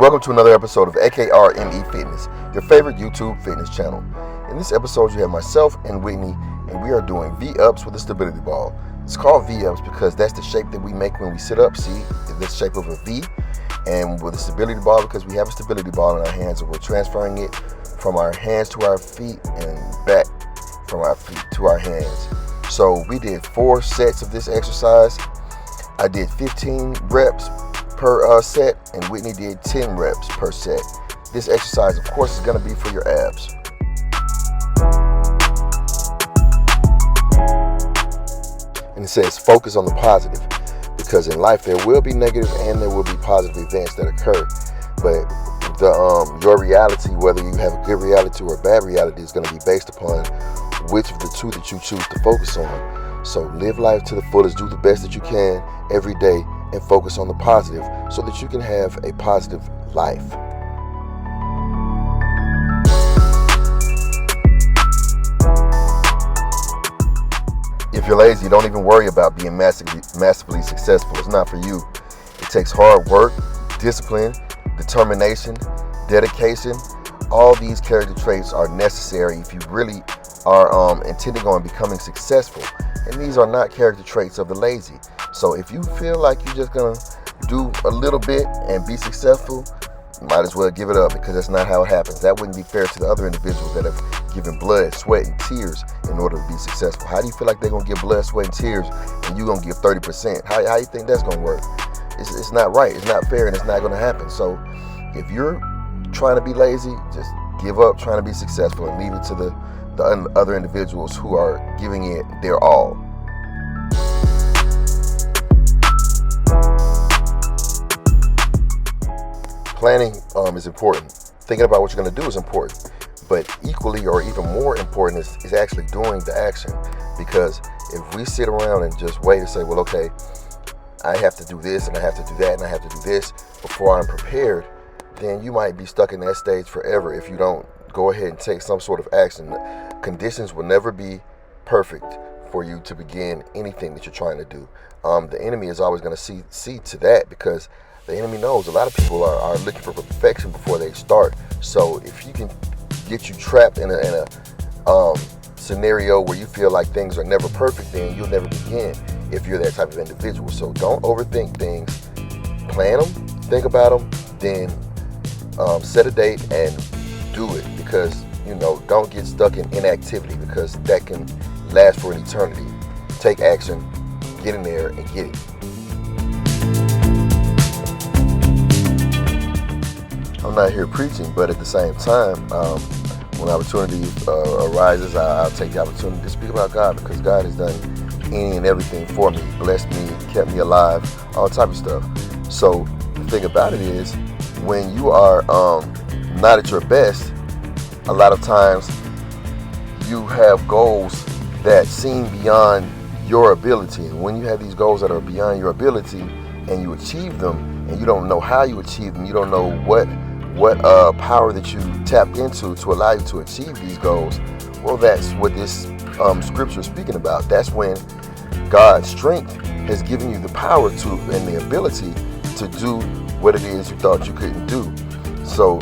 Welcome to another episode of AKRME Fitness, your favorite YouTube fitness channel. In this episode, you have myself and Whitney, and we are doing V-ups with a stability ball. It's called V-ups because that's the shape that we make when we sit up. See, the shape of a V. And with a stability ball, because we have a stability ball in our hands, and we're transferring it from our hands to our feet and back from our feet to our hands. So we did 4 sets of this exercise. I did 15 reps per set, and Whitney did 10 reps per set. This exercise, of course, is going to be for your abs. And it says focus on the positive, because in life there will be negative and there will be positive events that occur. But your reality, whether you have a good reality or a bad reality, is going to be based upon which of the two that you choose to focus on. So live life to the fullest, do the best that you can every day, and focus on the positive so that you can have a positive life. If you're lazy, don't even worry about being massively successful. It's not for you. It takes hard work, discipline, determination, dedication. All these character traits are necessary if you really are intending on becoming successful. And these are not character traits of the lazy. So if you feel like you're just gonna do a little bit and be successful, you might as well give it up, because that's not how it happens. That wouldn't be fair to the other individuals that have given blood, sweat, and tears in order to be successful. How do you feel like they're gonna give blood, sweat, and tears and you're gonna give 30%? How you think that's gonna work? It's not right, it's not fair, and it's not gonna happen. So if you're trying to be lazy, just give up trying to be successful and leave it to the other individuals who are giving it their all. Planning is important. Thinking about what you're going to do is important. But equally or even more important is actually doing the action. Because if we sit around and just wait and say, well, okay, I have to do this and I have to do that and I have to do this before I'm prepared, then you might be stuck in that stage forever if you don't go ahead and take some sort of action. Conditions will never be perfect for you to begin anything that you're trying to do. The enemy is always going to see to that, because the enemy knows a lot of people are looking for perfection before they start. So if he can get you trapped in a scenario where you feel like things are never perfect, then you'll never begin if you're that type of individual. So don't overthink things. Plan them, think about them, then set a date and do it. Because, don't get stuck in inactivity, because that can last for an eternity. Take action, get in there and get it. I'm not here preaching, but at the same time, when opportunity arises, I'll take the opportunity to speak about God, because God has done any and everything for me, blessed me, kept me alive, all type of stuff. So the thing about it is, when you are not at your best, a lot of times you have goals that seem beyond your ability. And when you have these goals that are beyond your ability and you achieve them, and you don't know how you achieve them, you don't know what power that you tapped into to allow you to achieve these goals, well, that's what this scripture is speaking about. That's when God's strength has given you the power to and the ability to do what it is you thought you couldn't do. So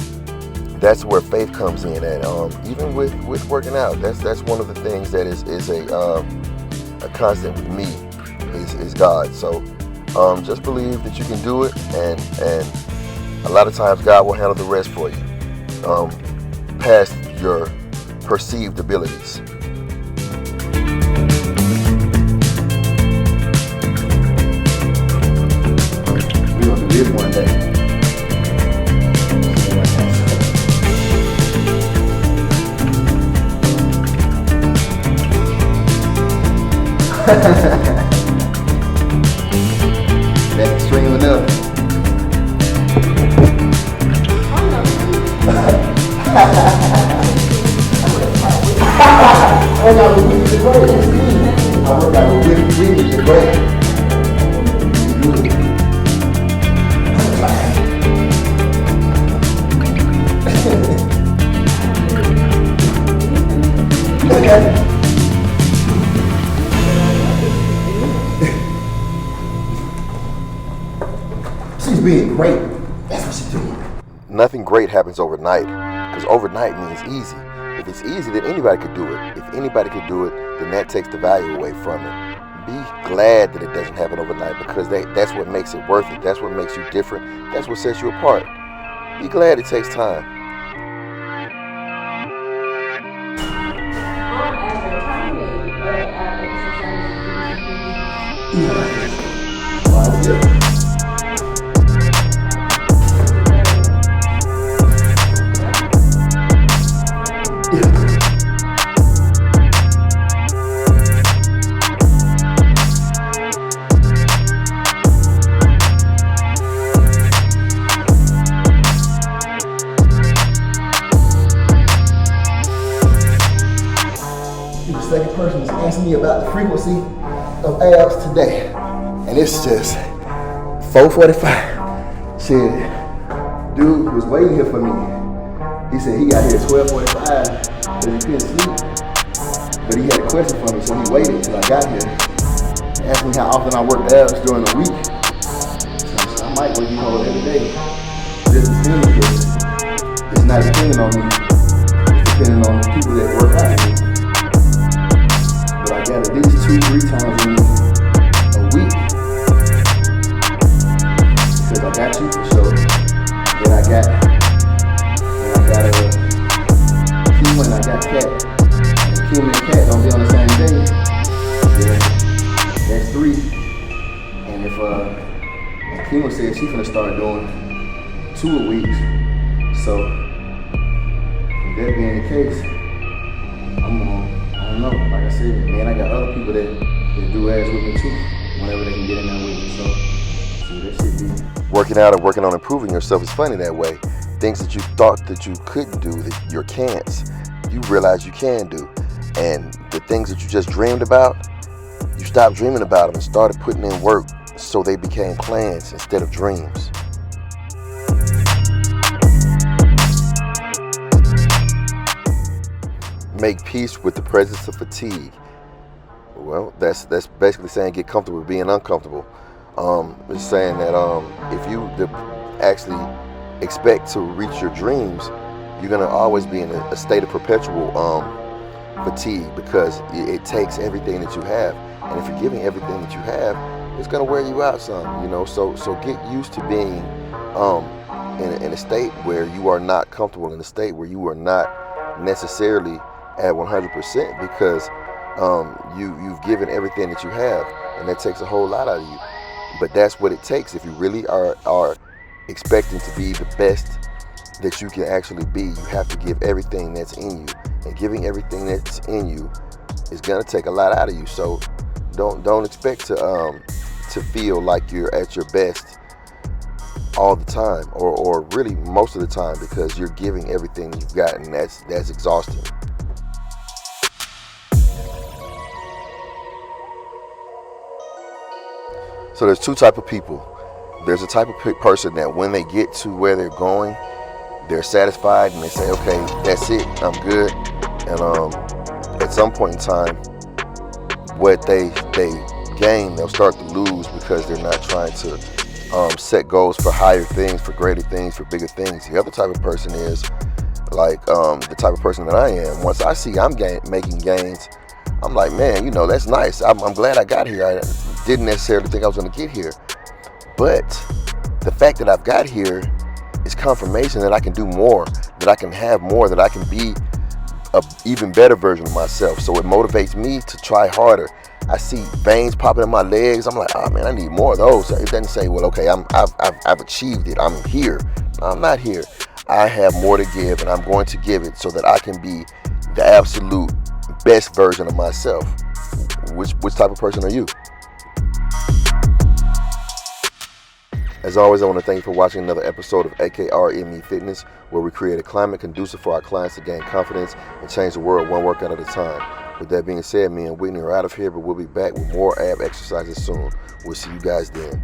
that's where faith comes in. And even with working out, that's one of the things that is a constant with me is God. So just believe that you can do it, and a lot of times God will handle the rest for you, past your perceived abilities. We're going to live one day. That's extreme enough. I got a week to break. I got a week to break. She's being great. That's what she's doing. Nothing great happens overnight, because overnight means easy. If it's easy, then anybody could do it. If anybody could do it, then that takes the value away from it. Be glad that it doesn't happen overnight, because that's what makes it worth it. That's what makes you different. That's what sets you apart. Be glad it takes time. The second person is asking me about the frequency of abs today, and it's just 4:45. Shit, dude was waiting here for me. He said he got here at 12:45 because he couldn't sleep, but he had a question for me, so he waited till I got here. He asked me how often I worked abs during the week. So I might work these hoes every day. Just depending, because it's not depending on me. It's depending on the people that work out here. But I got at least 2-3 times a week, because I got you for sure. Then I got Kim and I got Cat. And Kim and Cat don't be on the same day. Yeah, that's 3. And if and Kim said she finna start doing 2 a week. So with that being the case, I don't know, like I said, man, I got other people that do ass with me too, whenever they can get in there with me, so that shit be. Working out or working on improving yourself is funny that way. Things that you thought that you couldn't do, that your can'ts, you realize you can do. And the things that you just dreamed about, you stopped dreaming about them and started putting in work, so they became plans instead of dreams. Make peace with the presence of fatigue. Well, that's basically saying get comfortable with being uncomfortable. It's saying that if you actually expect to reach your dreams, you're gonna always be in a state of perpetual fatigue, because it takes everything that you have, and if you're giving everything that you have, it's gonna wear you out some. You know, so get used to being in a state where you are not comfortable, in a state where you are not necessarily at 100%, because you've given everything that you have, and that takes a whole lot out of you. But that's what it takes if you really are expecting to be the best that you can actually be. You have to give everything that's in you, and giving everything that's in you is gonna take a lot out of you. So don't expect to feel like you're at your best all the time, or really most of the time, because you're giving everything you've got, and that's exhausting. So there's 2 types of people. There's a type of person that when they get to where they're going, they're satisfied and they say, okay, that's it, I'm good. And at some point in time, what they gain, they'll start to lose, because they're not trying to set goals for higher things, for greater things, for bigger things. The other type of person is like the type of person that I am. Once I see I'm making gains, I'm like, man, you know, that's nice. I'm glad I got here. I didn't necessarily think I was going to get here. But the fact that I've got here is confirmation that I can do more, that I can have more, that I can be an even better version of myself. So it motivates me to try harder. I see veins popping in my legs. I'm like, oh man, I need more of those. It doesn't say, well, okay, I've achieved it. I'm here. No, I'm not here. I have more to give, and I'm going to give it so that I can be the absolute best version of myself. Which type of person are you? As always, I want to thank you for watching another episode of AKRME Fitness, where we create a climate conducive for our clients to gain confidence and change the world one workout at a time. With that being said, me and Whitney are out of here, but we'll be back with more ab exercises soon. We'll see you guys then.